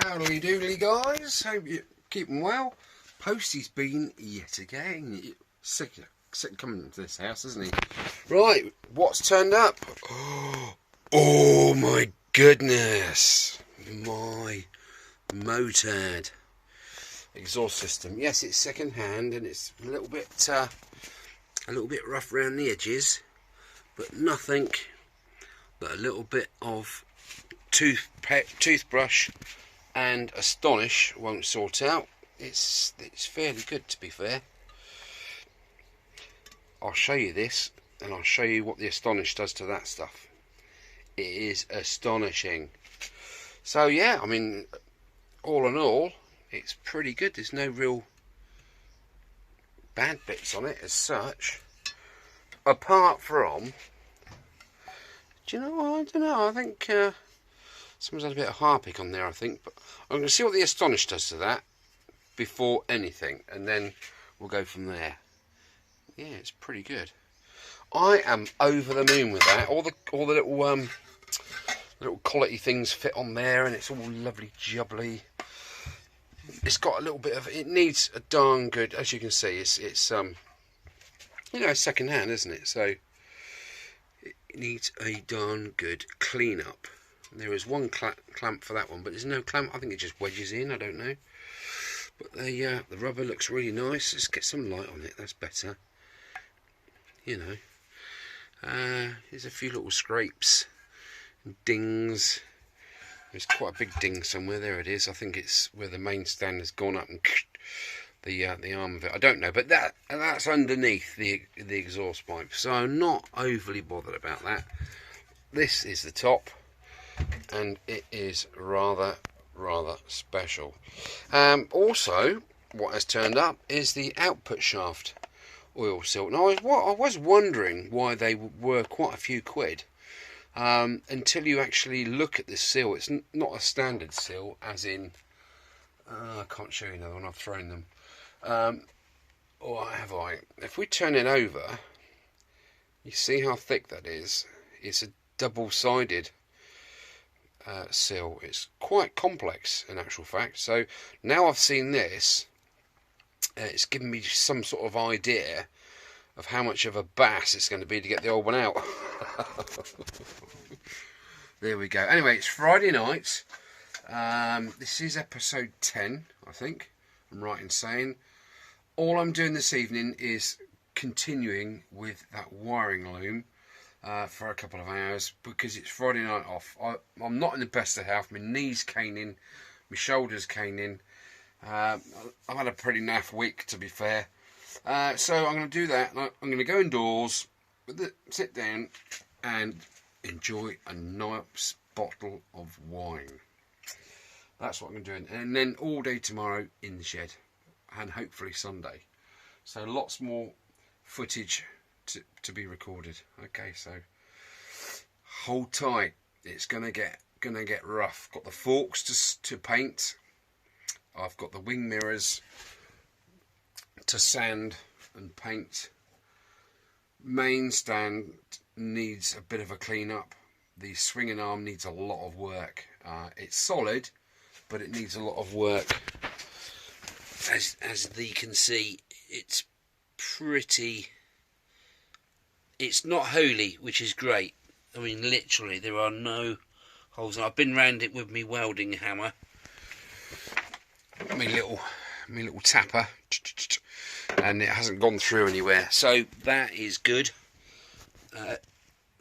Howdy doodly guys, hope you're keeping well. Posty's been yet again. Sick coming to this house, isn't he? Right, what's turned up? Oh my goodness, my motard exhaust system. Yes, it's second hand and it's a little bit rough around the edges, but nothing but a little bit of toothbrush and Astonish won't sort out. It's fairly good, to be fair. I'll show you this and I'll show you what the Astonish does to that stuff. It is astonishing. So yeah, I mean, all in all, it's pretty good. There's no real bad bits on it as such, apart from, do you know, I don't know, I think someone's had a bit of harpic on there, I think, but I'm going to see what the Astonish does to that before anything, and then we'll go from there. Yeah, it's pretty good. I am over the moon with that. All the little quality things fit on there, and it's all lovely jubbly. It's got a little bit of, it needs a darn good, as you can see, it's you know, second hand, isn't it? So it needs a darn good clean up. There is one clamp for that one, but there's no clamp. I think it just wedges in, I don't know. But the rubber looks really nice. Let's get some light on it, that's better. You know, there's a few little scrapes and dings. There's quite a big ding somewhere. There it is. I think it's where the main stand has gone up and the arm of it. I don't know, but that's underneath the exhaust pipe, so I'm not overly bothered about that. This is the top, and it is rather special. Also, what has turned up is the output shaft oil seal. Now, I was wondering why they were quite a few quid. Until you actually look at this seal. It's not a standard seal, as in, I can't show you another one, I've thrown them. Or have I? If we turn it over, you see how thick that is. It's a double-sided seal. It's quite complex in actual fact. So now I've seen this, it's given me some sort of idea of how much of a bass it's going to be to get the old one out. There we go. Anyway, it's Friday night. This is episode 10, I think I'm right in saying. All I'm doing this evening is continuing with that wiring loom for a couple of hours, because it's Friday night off. I'm not in the best of health. My knees caning, my shoulders caning. I've had a pretty naff week, to be fair. So I'm going to do that. I'm going to go indoors, sit down and enjoy a nice bottle of wine. That's what I'm doing. And then all day tomorrow in the shed, and hopefully Sunday. So lots more footage to be recorded. Okay, so hold tight. It's gonna get rough. Got the forks to paint. I've got the wing mirrors to sand and paint. Main stand needs a bit of a clean up. The swinging arm needs a lot of work. It's solid, but it needs a lot of work. As you can see, it's pretty, it's not holy, which is great. I mean, literally there are no holes. I've been round it with my welding hammer, my little tapper, and it hasn't gone through anywhere, so that is good.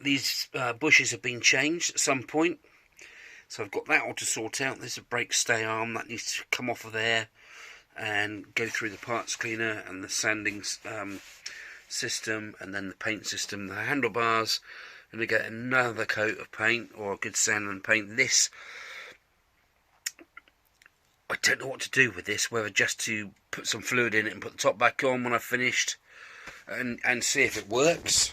These bushes have been changed at some point, so I've got that all to sort out. There's a brake stay arm that needs to come off of there and go through the parts cleaner and the sanding system, and then the paint system, the handlebars, and to get another coat of paint or a good sand and paint. This, I don't know what to do with this, whether just to put some fluid in it and put the top back on when I've finished and see if it works,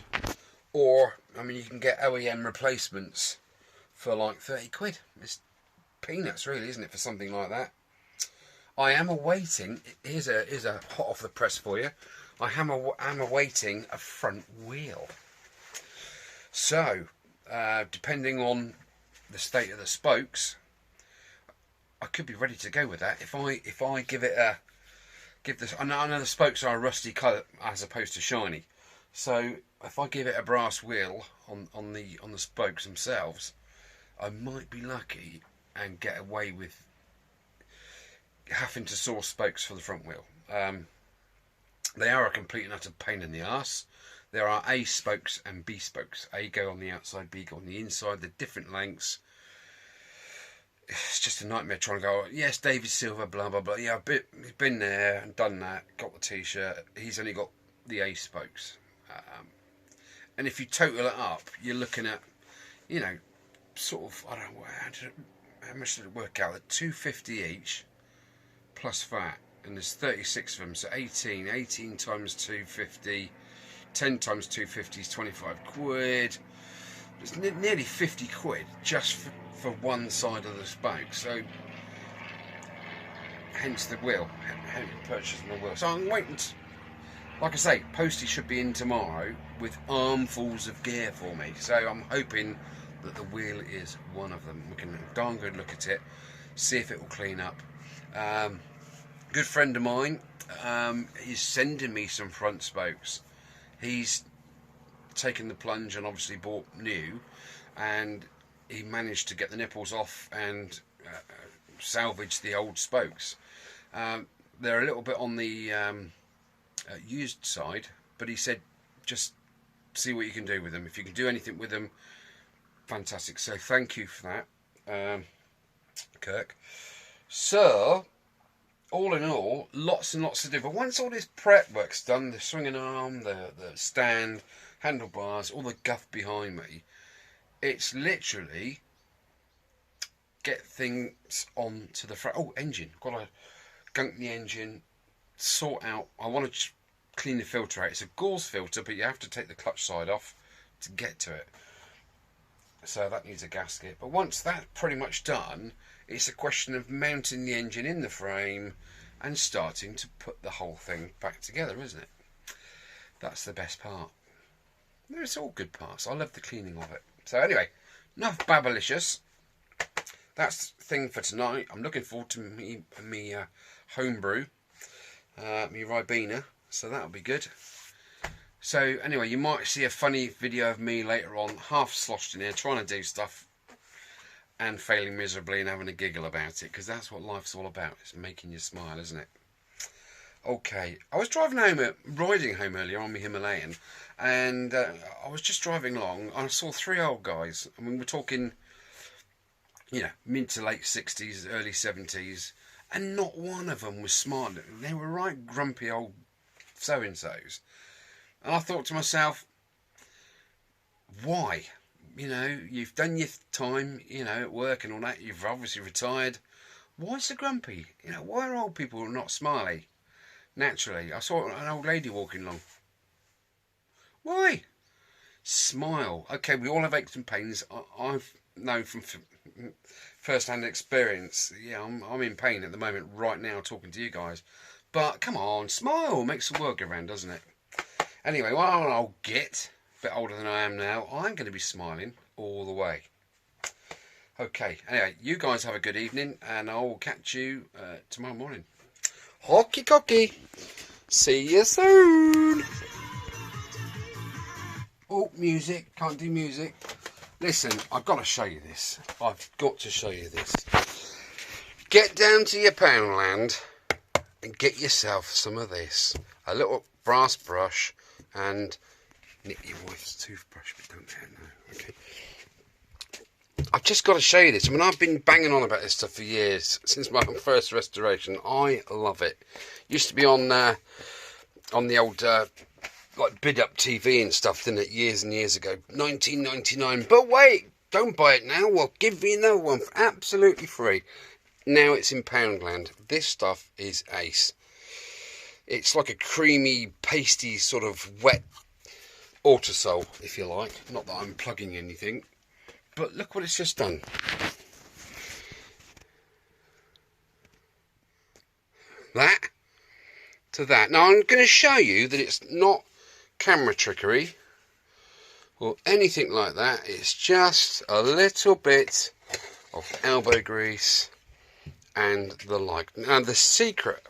or, I mean, you can get OEM replacements for like 30 quid. It's peanuts really, isn't it, for something like that. I am awaiting, here's a hot off the press for you, I am awaiting a front wheel. So, depending on the state of the spokes, I could be ready to go with that if I give this. I know the spokes are a rusty colour as opposed to shiny, so if I give it a brass wheel on the spokes themselves, I might be lucky and get away with having to source spokes for the front wheel. They are a complete and utter pain in the arse. There are A spokes and B spokes. A go on the outside, B go on the inside. They're different lengths. It's just a nightmare trying to go, yes, David Silver, blah, blah, blah. Yeah, he's been there and done that, got the T-shirt. He's only got the A spokes. And if you total it up, you're looking at, you know, sort of, I don't know, how much did it work out? At 250 each, plus VAT. And there's 36 of them, so 18 times 250, 10 times 250 is 25 quid. It's nearly 50 quid just for one side of the spoke, so hence the wheel, hence purchasing the wheel. So I'm waiting like I say, Posty should be in tomorrow with armfuls of gear for me, so I'm hoping that the wheel is one of them. We can have a darn good look at it, see if it will clean up. Good friend of mine is sending me some front spokes. He's taken the plunge and obviously bought new, and he managed to get the nipples off and salvage the old spokes. They're a little bit on the used side, but he said just see what you can do with them. If you can do anything with them, fantastic. So thank you for that, Kirk. So all in all, lots and lots to do. But once all this prep work's done, the swinging arm, the stand, handlebars, all the guff behind me, it's literally get things onto the front. Oh, engine. Got to gunk the engine, sort out. I want to clean the filter out. It's a gauze filter, but you have to take the clutch side off to get to it. So that needs a gasket. But once that's pretty much done, it's a question of mounting the engine in the frame and starting to put the whole thing back together, isn't it? That's the best part. It's all good parts. I love the cleaning of it. So anyway, enough babblicious. That's the thing for tonight. I'm looking forward to me homebrew, me Ribena. So that'll be good. So anyway, you might see a funny video of me later on, half sloshed in here, trying to do stuff and failing miserably and having a giggle about it, because that's what life's all about. It's making you smile, isn't it? Okay, I was riding home earlier on my Himalayan, and I was just driving along and I saw three old guys. I mean, we're talking, you know, mid to late 60s, early 70s, and not one of them was smiling. They were right grumpy old so-and-sos. And I thought to myself, why? You know, you've done your time, you know, at work and all that. You've obviously retired. Why so grumpy? You know, why are old people not smiley? Naturally, I saw an old lady walking along. Why? Smile. Okay, we all have aches and pains. I've known from first-hand experience. Yeah, I'm in pain at the moment right now talking to you guys. But come on, smile. Makes the world go round, doesn't it? Anyway, well, I'm an old git, a bit older than I am now. I'm going to be smiling all the way. Okay, anyway, you guys have a good evening, and I'll catch you tomorrow morning. Hockey cocky. See you soon. Oh, music. Can't do music. Listen, I've got to show you this. I've got to show you this. Get down to your Poundland and get yourself some of this. A little brass brush and nick your wife's toothbrush, but don't let her know. Okay. I've just got to show you this. I mean, I've been banging on about this stuff for years, since my first restoration. I love it. Used to be on the old like bid up TV and stuff, didn't it? Years and years ago, 1999. But wait, don't buy it now. We'll give you another one for absolutely free. Now it's in Poundland. This stuff is ace. It's like a creamy, pasty, sort of wet autosol, if you like. Not that I'm plugging anything. But look what it's just done. That to that. Now I'm going to show you that it's not camera trickery or anything like that. It's just a little bit of elbow grease and the like. Now the secret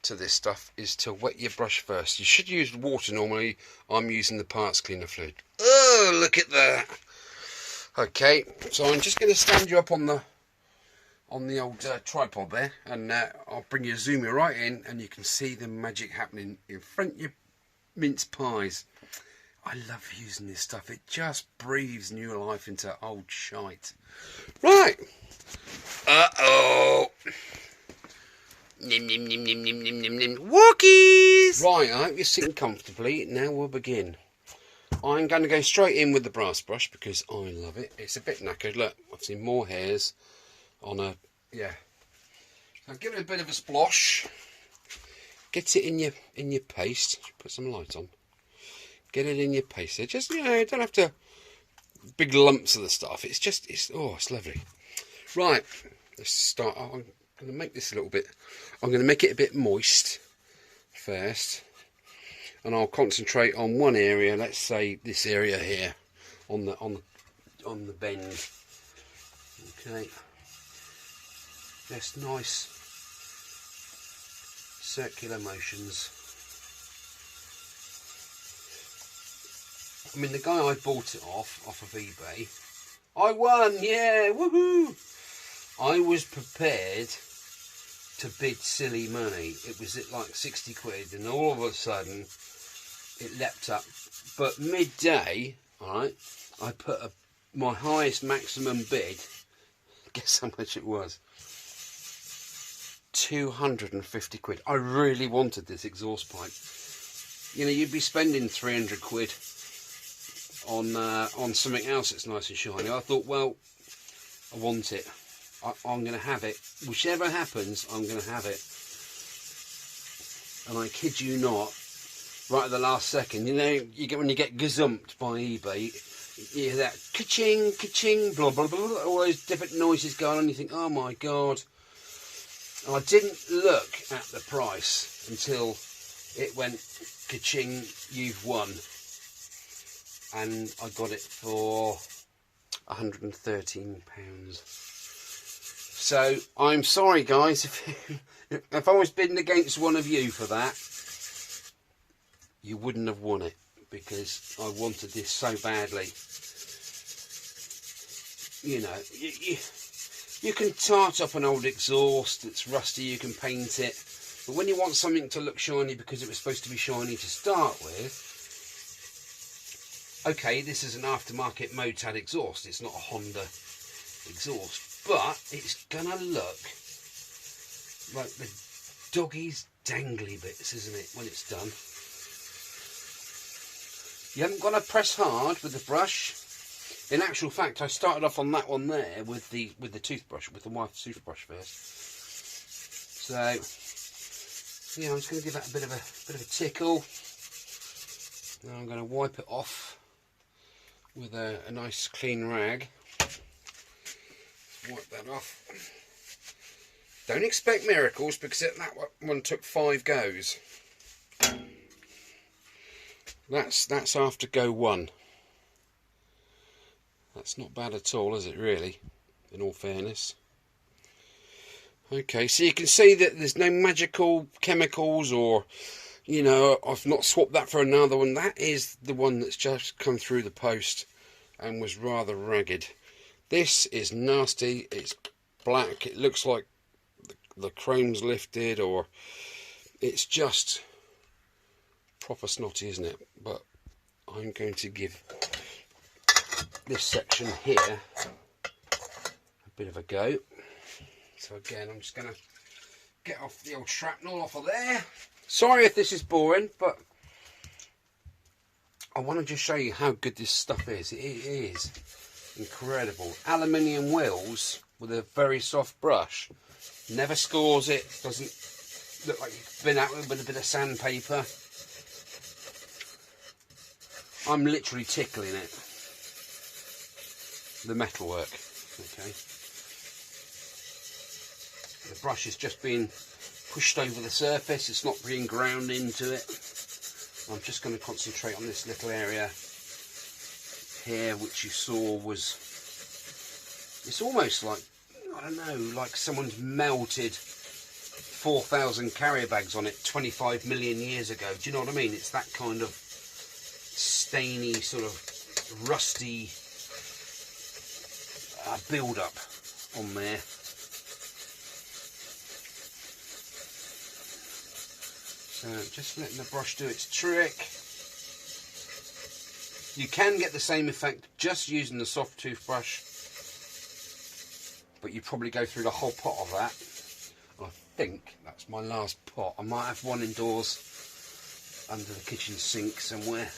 to this stuff is to wet your brush first. You should use water normally. I'm using the parts cleaner fluid. Oh, look at that. Okay, so I'm just going to stand you up on the old tripod there, and I'll bring your zoomer right in, and you can see the magic happening in front of your mince pies. I love using this stuff. It just breathes new life into old shite. Right. Uh-oh. Nim, nim, nim, nim, nim, nim, nim, nim. Walkies! Right, I hope you're sitting comfortably. Now we'll begin. I'm going to go straight in with the brass brush because I love it. It's a bit knackered. Look, I've seen more hairs on a... yeah. I'll give it a bit of a splosh. Get it in your paste. Put some light on. Get it in your paste. Just, you know, you don't have to... big lumps of the stuff. It's just... it's lovely. Right. Let's start. I'm going to make this a little bit... I'm going to make it a bit moist first. And I'll concentrate on one area, let's say this area here, on the bend. Okay, just nice circular motions. I mean, the guy I bought it off of eBay, I won, yeah, woohoo! I was prepared to bid silly money. It was at like 60 quid, and all of a sudden it leapt up. But midday, alright, I put my highest maximum bid. Guess how much it was? 250 quid. I really wanted this exhaust pipe. You know, you'd be spending 300 quid on something else that's nice and shiny. I thought, well, I want it. I'm going to have it. Whichever happens, I'm going to have it. And I kid you not, right at the last second, you know, when you get gazumped by eBay, you hear that ka-ching, ka-ching, blah, blah, blah, blah, all those different noises going on. You think, oh my God. And I didn't look at the price until it went ka-ching, you've won. And I got it for £113. So I'm sorry, guys, if I was bidding against one of you for that, you wouldn't have won it, because I wanted this so badly. You know, you can tart up an old exhaust that's rusty, you can paint it, but when you want something to look shiny because it was supposed to be shiny to start with, okay, this is an aftermarket Motad exhaust, it's not a Honda exhaust, but it's gonna look like the doggy's dangly bits, isn't it, when it's done? You haven't got to press hard with the brush. In actual fact, I started off on that one there with the toothbrush, with the wife's toothbrush first. So yeah, I'm just going to give that a bit of a tickle. Now I'm going to wipe it off with a nice clean rag. Wipe that off. Don't expect miracles, because that one took 5 goes. That's after go 1. That's not bad at all, is it, really, in all fairness? Okay, so you can see that there's no magical chemicals, or, you know, I've not swapped that for another one. That is the one that's just come through the post and was rather ragged. This is nasty. It's black. It looks like the chrome's lifted, or it's just proper snotty, isn't it? But I'm going to give this section here a bit of a go. So again, I'm just going to get off the old shrapnel off of there. Sorry if this is boring, but I want to just show you how good this stuff is. It is incredible. Aluminium wheels with a very soft brush. Never scores it. Doesn't look like you've been out with a bit of sandpaper. I'm literally tickling it. The metalwork. Okay. The brush is just being pushed over the surface. It's not being ground into it. I'm just going to concentrate on this little area here, which you saw was, it's almost like, I don't know, like someone's melted 4,000 carrier bags on it 25 million years ago. Do you know what I mean? It's that kind of stainy, sort of rusty build-up on there. So just letting the brush do its trick. You can get the same effect just using the soft toothbrush, but you probably go through the whole pot of that. I think that's my last pot. I might have one indoors under the kitchen sink somewhere.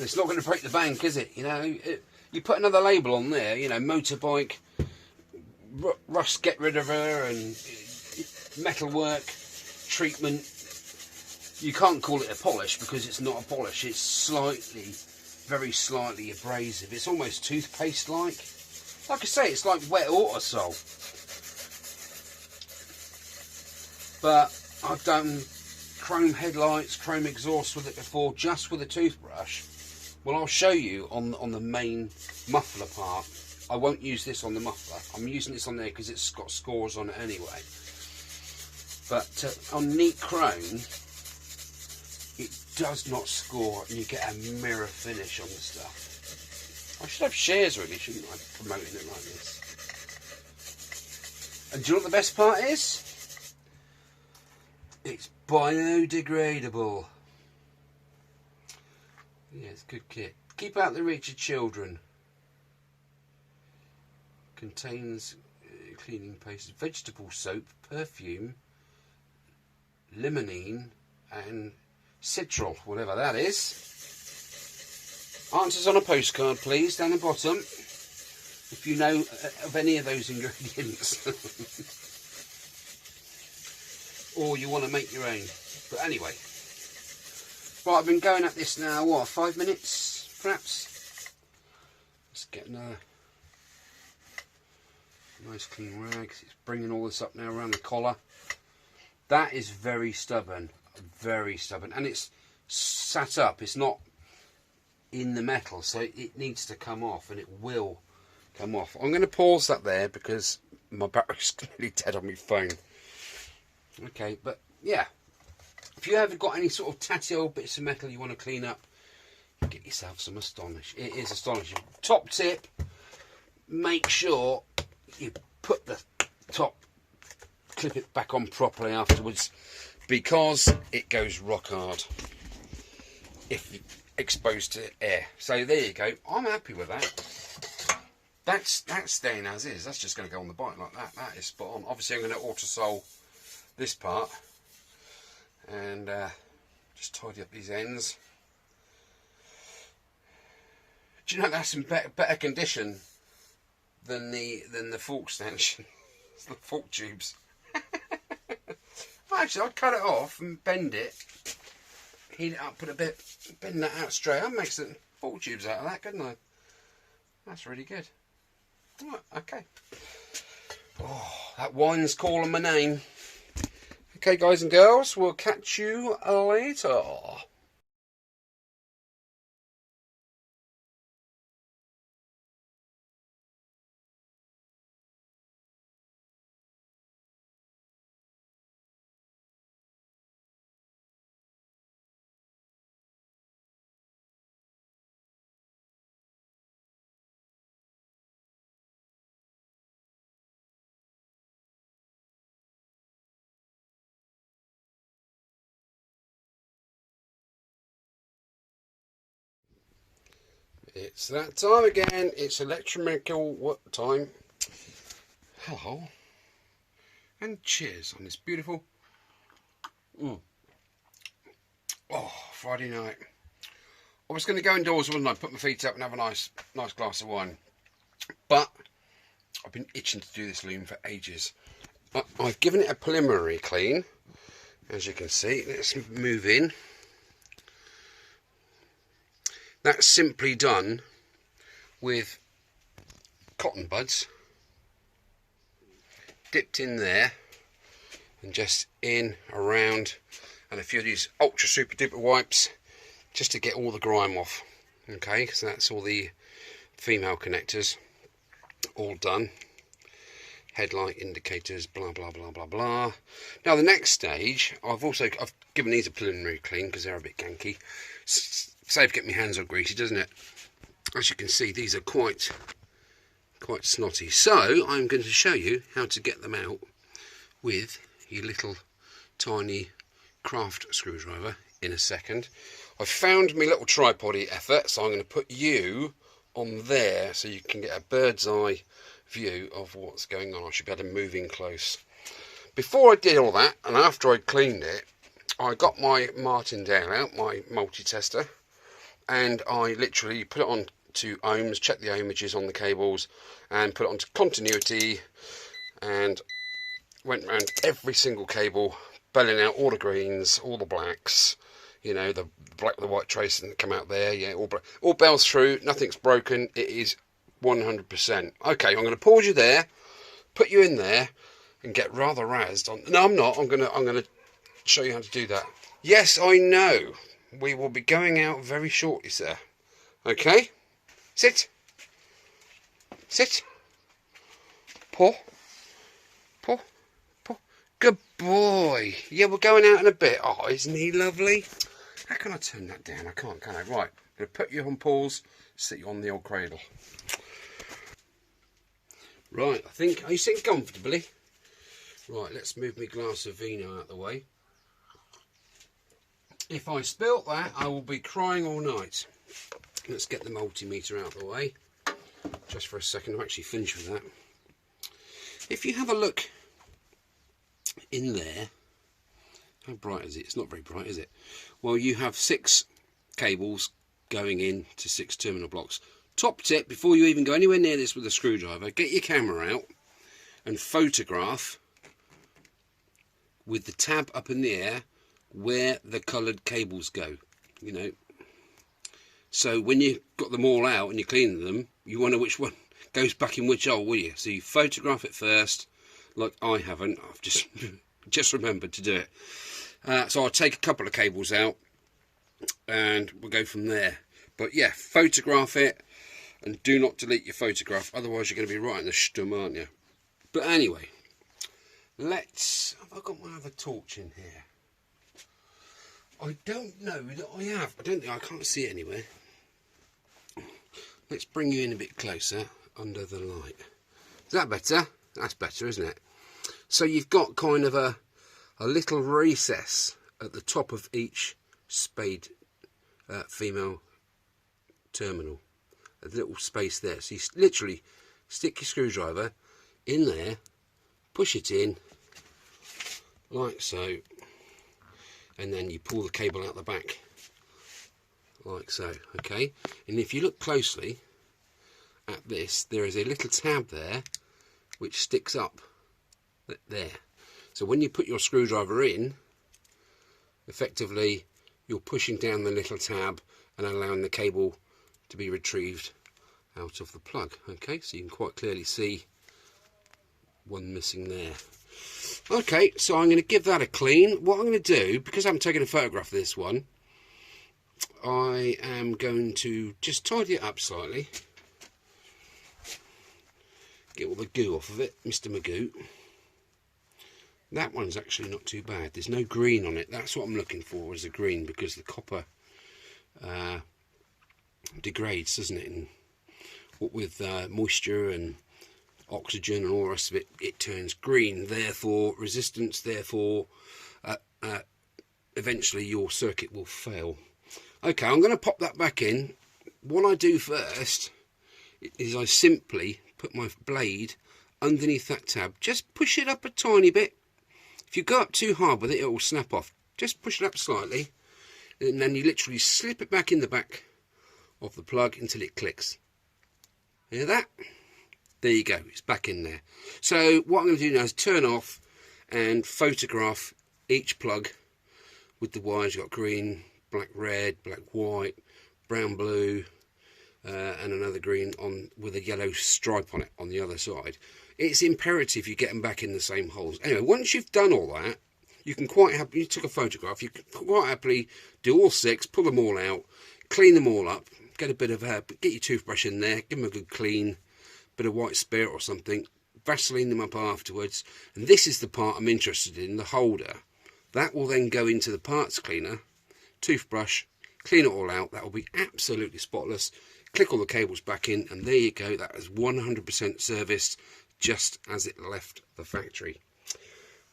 It's not going to break the bank, is it? You know, you put another label on there, you know, motorbike, rust, get rid of her, and metalwork treatment. You can't call it a polish because it's not a polish. It's slightly, very slightly abrasive. It's almost toothpaste like. Like I say, it's like wet autosol. But I've done chrome headlights, chrome exhaust with it before, just with a toothbrush. Well, I'll show you on the main muffler part. I won't use this on the muffler. I'm using this on there because it's got scores on it anyway. But on neat chrome, it does not score, and you get a mirror finish on the stuff. I should have shares really, shouldn't I, promoting it like this. And do you know what the best part is? It's biodegradable. Yeah, it's a good kit. Keep out the reach of children. Contains cleaning paste, vegetable soap, perfume, limonene, and citral, whatever that is. Answers on a postcard, please, down the bottom, if you know of any of those ingredients. Or you want to make your own. But anyway. Right, I've been going at this now, what, 5 minutes, perhaps? Let's get another nice clean rag. It's bringing all this up now around the collar. That is very stubborn, and it's sat up. It's not in the metal, so it needs to come off, and it will come off. I'm going to pause that there because my battery's nearly dead on my phone. Okay, but yeah, if you ever got any sort of tatty old bits of metal you want to clean up, get yourself some Astonish. It is astonishing. Top tip, make sure you put the top, clip it back on properly afterwards, because it goes rock hard if exposed to air. So there you go. I'm happy with that. That's staying as is. That's just going to go on the bike like that. That is spot on. Obviously I'm going to autosol this part and just tidy up these ends. Do you know that's in better condition than the fork stanchion? It's the fork tubes. Actually, I'd cut it off and bend it, heat it up, put a bit, bend that out straight. I'd make some fork tubes out of that, couldn't I? That's really good. Right, okay. Oh, that wine's calling my name. Okay, guys and girls, we'll catch you later. It's that time again. It's electromechanical what time? Hello. And cheers on this beautiful Friday night. I was going to go indoors, wasn't I? Put my feet up and have a nice glass of wine. But I've been itching to do this loom for ages. I've given it a preliminary clean, as you can see. Let's move in. That's simply done with cotton buds, dipped in there, and just in, around, and a few of these ultra super duper wipes just to get all the grime off. Okay, so that's all the female connectors. all done. Headlight indicators, blah blah blah blah blah. Now the next stage, I've given these a preliminary clean because they're a bit ganky. Save getting my hands all greasy, doesn't it? As you can see, these are quite snotty. So I'm going to show you how to get them out with your little tiny craft screwdriver in a second. I've found my little tripod-y effort, so I'm going to put you on there so you can get a bird's eye view of what's going on. I should be able to move in close. Before I did all that, and after I cleaned it, I got my Martindale out, my multi-tester, and I literally put it on to ohms, check the ohmages on the cables, and put it onto continuity, and went around every single cable, belling out all the greens, all the blacks, you know, the black with the white trace that come out there, yeah, all bells through, nothing's broken, it is 100%. Okay, I'm going to pause you there, put you in there, and get rather razzed on. No, I'm not. I'm going to show you how to do that. Yes, I know. We will be going out very shortly, sir. Okay, sit. Sit. Paw. Paw. Paw. Good boy. Yeah, we're going out in a bit. Oh, isn't he lovely? How can I turn that down? I can't, can I? Right, I'm going to put you on pause, sit you on the old cradle. Right, are you sitting comfortably? Right, let's move my glass of vino out the way. If I spilt that, I will be crying all night. Let's get the multimeter out the way. Just for a second, I'm actually finished with that. If you have a look in there, how bright is it? It's not very bright, is it? Well, you have 6 cables going in to 6 terminal blocks. Top tip, before you even go anywhere near this with a screwdriver, get your camera out and photograph with the tab up in the air where the coloured cables go, you know. So when you've got them all out and you're cleaning them, you wonder which one goes back in which hole, will you? So you photograph it first, like I haven't. I've just remembered to do it. So I'll take a couple of cables out and we'll go from there. But yeah, photograph it and do not delete your photograph, otherwise you're going to be right in the stum, aren't you? But anyway, have I got my other torch in here? I don't know that I have. I can't see it anywhere. Let's bring you in a bit closer under the light. Is that better? That's better, isn't it? So you've got kind of a little recess at the top of each spade female terminal. A little space there. So you literally stick your screwdriver in there, push it in, like so, and then you pull the cable out the back, like so, okay? And if you look closely at this, there is a little tab there which sticks up there. So when you put your screwdriver in, effectively you're pushing down the little tab and allowing the cable to be retrieved out of the plug. Okay, so you can quite clearly see one missing there. Okay, so I'm going to give that a clean. What I'm going to do, because I haven't taken a photograph of this one, I am going to just tidy it up slightly, get all the goo off of it, Mr. Magoo. That one's actually not too bad. There's no green on it. That's what I'm looking for, is the green, because the copper degrades, doesn't it? And what with moisture and oxygen and all the rest of it, it turns green. Therefore, resistance. Therefore, eventually your circuit will fail. Okay, I'm going to pop that back in. What I do first is I simply put my blade underneath that tab. Just push it up a tiny bit. If you go up too hard with it, it will snap off. Just push it up slightly, and then you literally slip it back in the back of the plug until it clicks. Hear that? There you go, it's back in there. So what I'm going to do now is turn off and photograph each plug with the wires. You've got green, black, red, black, white, brown, blue, and another green on with a yellow stripe on it on the other side. It's imperative you get them back in the same holes. Anyway, once you've done all that, you can quite happily, you took a photograph, you can quite happily do all 6, pull them all out, clean them all up, get a bit of get your toothbrush in there, give them a good clean, bit of white spirit or something, Vaseline them up afterwards, and this is the part I'm interested in, the holder. That will then go into the parts cleaner, toothbrush, clean it all out. That will be absolutely spotless. Click all the cables back in, and there you go. That is 100% serviced just as it left the factory.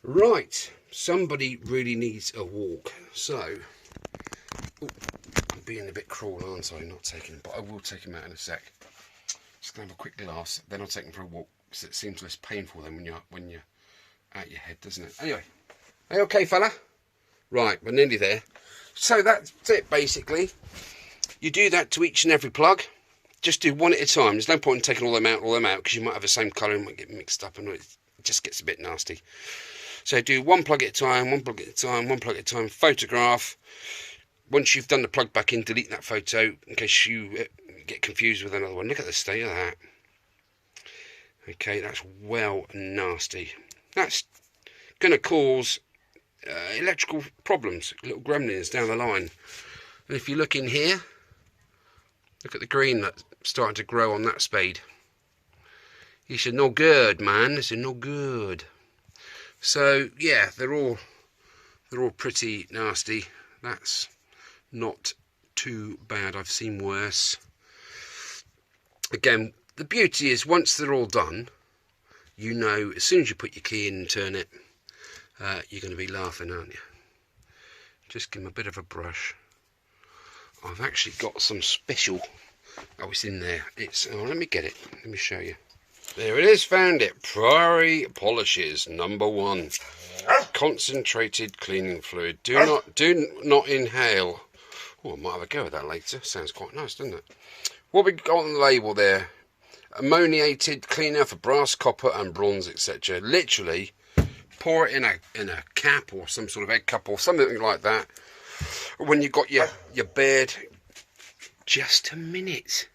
Right, somebody really needs a walk, so I'm being a bit cruel, aren't I, not taking him, but I will take him out in a sec. Just gonna have a quick glass, then I'll take him for a walk, because it seems less painful than when you're out your head, doesn't it? Anyway, are you okay, fella? Right, we're nearly there. So that's it, basically. You do that to each and every plug. Just do one at a time. There's no point in taking all them out, because you might have the same colour and might get mixed up, and it just gets a bit nasty. So do one plug at a time, one plug at a time, one plug at a time, photograph. Once you've done the plug back in, delete that photo in case you get confused with another one. Look at the state of that. Okay, that's well nasty. That's going to cause electrical problems, little gremlins down the line. And if you look in here, look at the green that's starting to grow on that spade. It's no good, man. It's no good. So yeah, they're all pretty nasty. That's not too bad. I've seen worse. Again, the beauty is once they're all done, you know, as soon as you put your key in and turn it, you're going to be laughing, aren't you? Just give them a bit of a brush. I've actually got some special. Oh, it's in there. Oh, let me get it. Let me show you. There it is, found it. Prairie Polishes #1. Concentrated cleaning fluid. Do not inhale. Oh, I might have a go at that later. Sounds quite nice, doesn't it? What we got on the label there? Ammoniated cleaner for brass, copper and bronze, etc. Literally, pour it in a cap or some sort of egg cup or something like that. When you've got your beard, just a minute.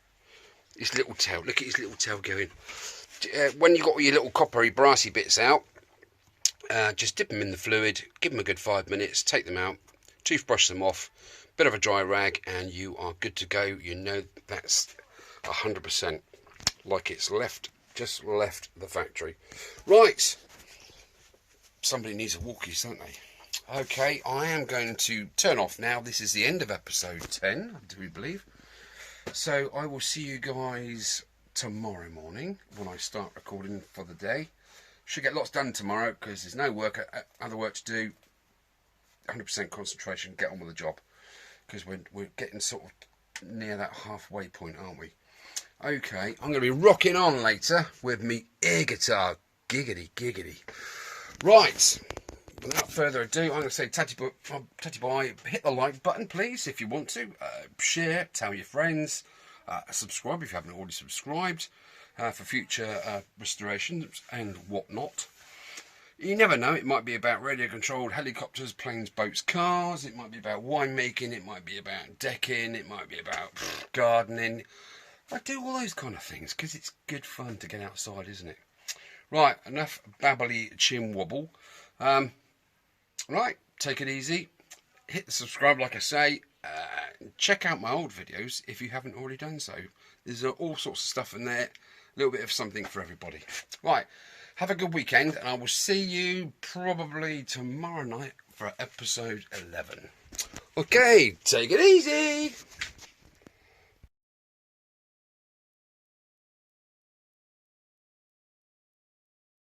His little tail, look at his little tail going. When you've got all your little coppery brassy bits out, just dip them in the fluid, give them a good 5 minutes, take them out, toothbrush them off, bit of a dry rag, and you are good to go. You know that's 100% like it's just left the factory. Right, somebody needs a walkies, don't they? Okay, I am going to turn off now. This is the end of episode 10, do we believe? So I will see you guys tomorrow morning when I start recording for the day. Should get lots done tomorrow because there's no other work to do. 100% concentration, get on with the job, because we're getting sort of near that halfway point, aren't we? Okay, I'm going to be rocking on later with me air guitar. Giggity, giggity. Right, without further ado, I'm going to say tatty bye. Hit the like button, please, if you want to. Share, tell your friends. Subscribe if you haven't already subscribed for future restorations and whatnot. You never know, it might be about radio controlled helicopters, planes, boats, cars. It might be about winemaking, it might be about decking, it might be about gardening. I do all those kind of things because it's good fun to get outside, isn't it? Right, enough babbly chin wobble. Right, take it easy. Hit the subscribe like I say. Check out my old videos if you haven't already done so. There's all sorts of stuff in there. A little bit of something for everybody. Right, have a good weekend, and I will see you probably tomorrow night for episode 11. Okay, take it easy.